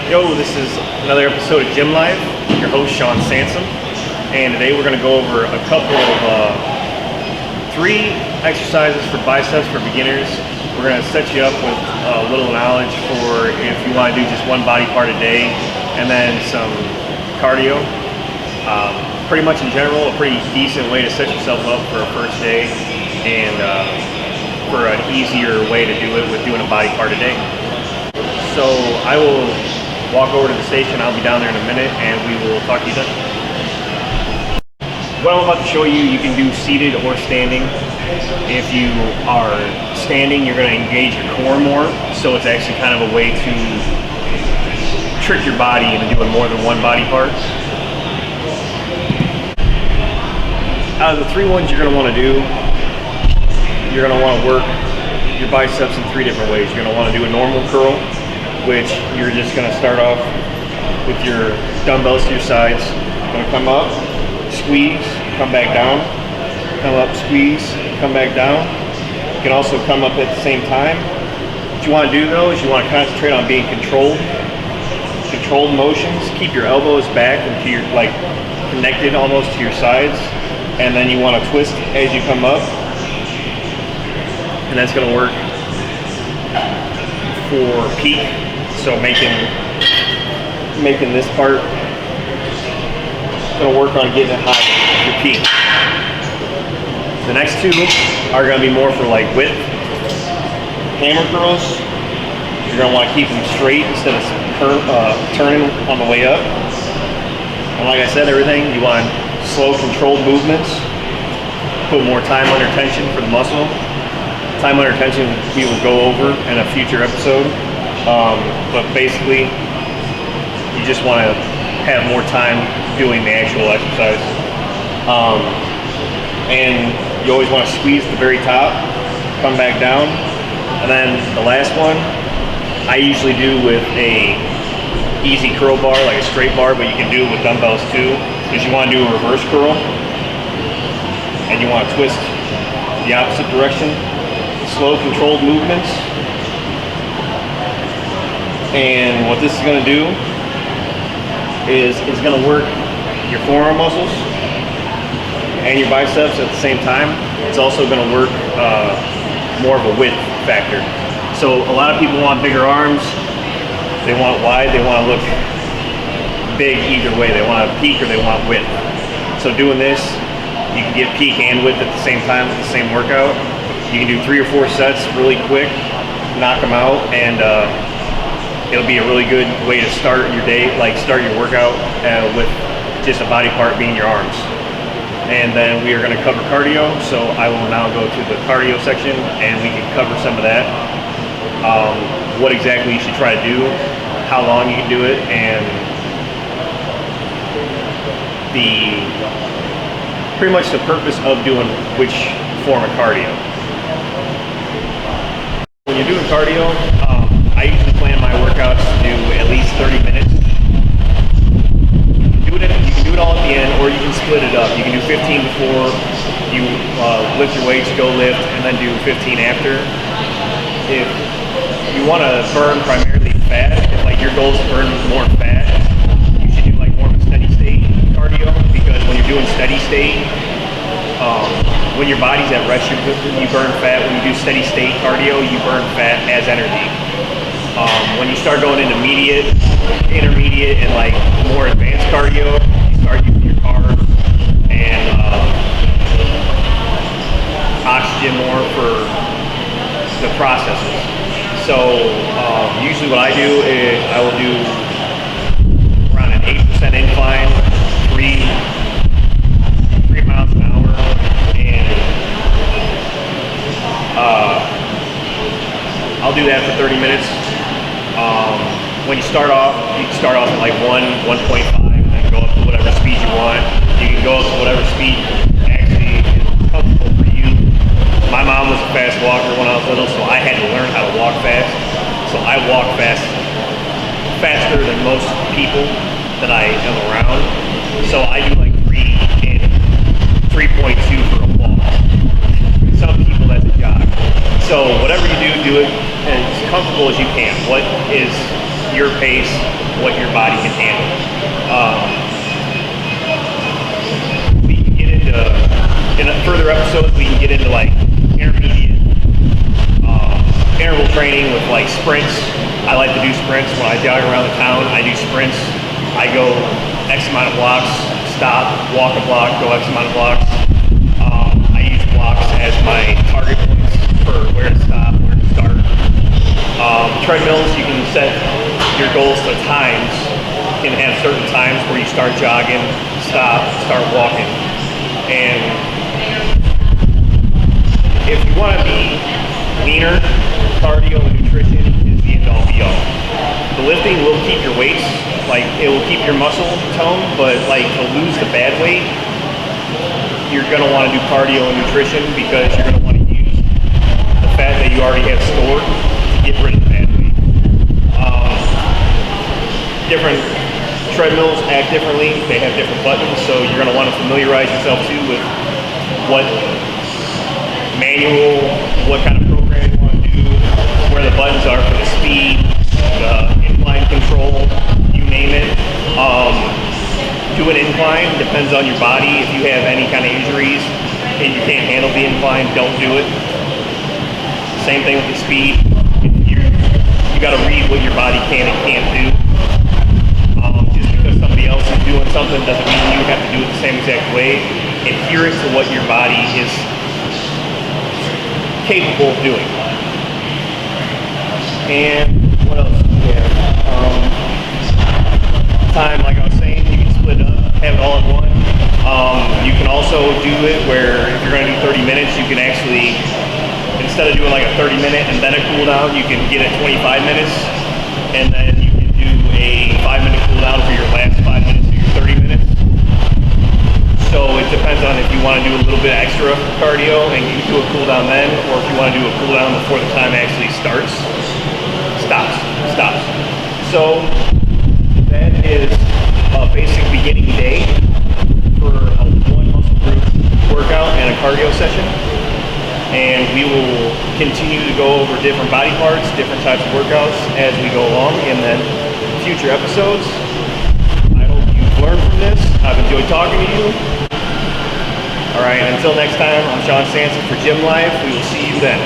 Yo, this is another episode of Gym Life. Your host, Sansom, and today we're going to go over a couple of 3 exercises for biceps for beginners. We're going to set you up with a little knowledge for if you want to do just one body part a day, and then some cardio. Pretty much in general, a pretty decent way to set yourself up for a first day, and for an easier way to do it with doing a body part a day. So I will walk over to the station. I'll be down there in a minute, and we will talk to you then. What I'm about to show you, you can do seated or standing. If you are standing, you're going to engage your core more, so it's actually kind of a way to trick your body into doing more than one body part. Out of the 3 ones you're going to want to do, you're going to want to work your biceps in 3 different ways. You're going to want to do a normal curl, which you're just going to start off with your dumbbells to your sides. You're going to come up, squeeze, come back down, come up, squeeze, come back down. You can also come up at the same time. What you want to do though is you want to concentrate on being controlled motions. Keep your elbows back and to your, like, connected almost to your sides, and then you want to twist as you come up, and that's going to work for peak. So making this part, going to work on getting it high for peak. The next 2 are going to be more for like width. Hammer curls, you're going to want to keep them straight instead of turning on the way up. And like I said, everything, you want slow, controlled movements. Put more time under tension for the muscle. Time under tension we will go over in a future episode. But basically, you just want to have more time doing the actual exercise. And you always want to squeeze at the very top, come back down. And then the last one, I usually do with a easy curl bar, like a straight bar, but you can do it with dumbbells too, because you want to do a reverse curl. And you want to twist the opposite direction. Slow, controlled movements. And what this is going to do is it's going to work your forearm muscles and your biceps at the same time. It's also going to work more of a width factor. So a lot of people want bigger arms. They want wide. They want to look big either way. They want peak or they want width. So doing this, you can get peak and width at the same time with the same workout. You can do 3 or 4 sets really quick, knock them out, and it'll be a really good way to start your day, like start your workout with just a body part being your arms. And then we are going to cover cardio, so I will now go to the cardio section and we can cover some of that. What exactly you should try to do, how long you can do it, and pretty much the purpose of doing which form of cardio. When you're doing cardio, I usually plan my workouts to do at least 30 minutes. You can do it all at the end, or you can split it up. You can do 15 before you lift your weights, go lift, and then do 15 after. If you want to burn primarily fat, if like your goal is to burn more fat, you should do like more of a steady state cardio, because when you're doing steady state, when your body's at rest, you burn fat. When you do steady state cardio, you burn fat as energy. When you start going into intermediate, and like more advanced cardio, you start using your carbs and oxygen more for the processes. So usually what I do is I will do around an 8% incline, 3 miles an hour, and I'll do that for 30 minutes. When you start off, you can start off at like 1.5, and then go up to whatever speed you want. You can go up to whatever speed actually is comfortable for you. My mom was a fast walker when I was little, so I had to learn how to walk fast. So I walk faster than most people that I am around. So I do like 3 and 3.2 for a walk. Some people that's a jog. So whatever you do, do it as comfortable as you can. What is your pace, what your body can handle. We can get into, in further episodes, we can get into like intermediate interval training with like sprints. I like to do sprints. When I jog around the town, I do sprints. I go X amount of blocks, stop, walk a block, go X amount of blocks. I use blocks as my target points for where to stop, where to start. Treadmills, you can set your goals to times. You can have certain times where you start jogging, stop, start walking. And if you want to be leaner, cardio and nutrition is the end all be all. The lifting will keep your weights, like it will keep your muscle tone, but like to lose the bad weight, you're going to want to do cardio and nutrition because you're going to want to use the fat that you already have stored to get rid of the bad weight. Different treadmills act differently. They have different buttons, so you're going to want to familiarize yourself too with what manual, what kind of program you want to do, where the buttons are for the speed, the incline control, you name it. Do an incline, depends on your body. If you have any kind of injuries and you can't handle the incline, don't do it. Same thing with the speed. You got to read what your body can and can't do. Just because somebody else is doing something doesn't mean you have to do it the same exact way. Adhere to what your body is capable of doing. And what else do we have? Time, like I was saying, you can split it up, have it all in one. You can also do it where if you're going to do 30 minutes, you can actually, instead of doing like a 30-minute and then a cool down, you can get it 25 minutes, and then you can do a 5-minute cool down for your last 5 minutes of your 30 minutes. So it depends on if you want to do a little bit extra cardio and you do a cool down then, or if you want to do a cool down before the time actually stops. So that is a basic beginning day for a one muscle group workout and a cardio session. And we will continue to go over different body parts, different types of workouts as we go along in then future episodes. I hope you've learned from this. I've enjoyed talking to you. All right, until next time, I'm Sansom for Gym Life. We will see you then.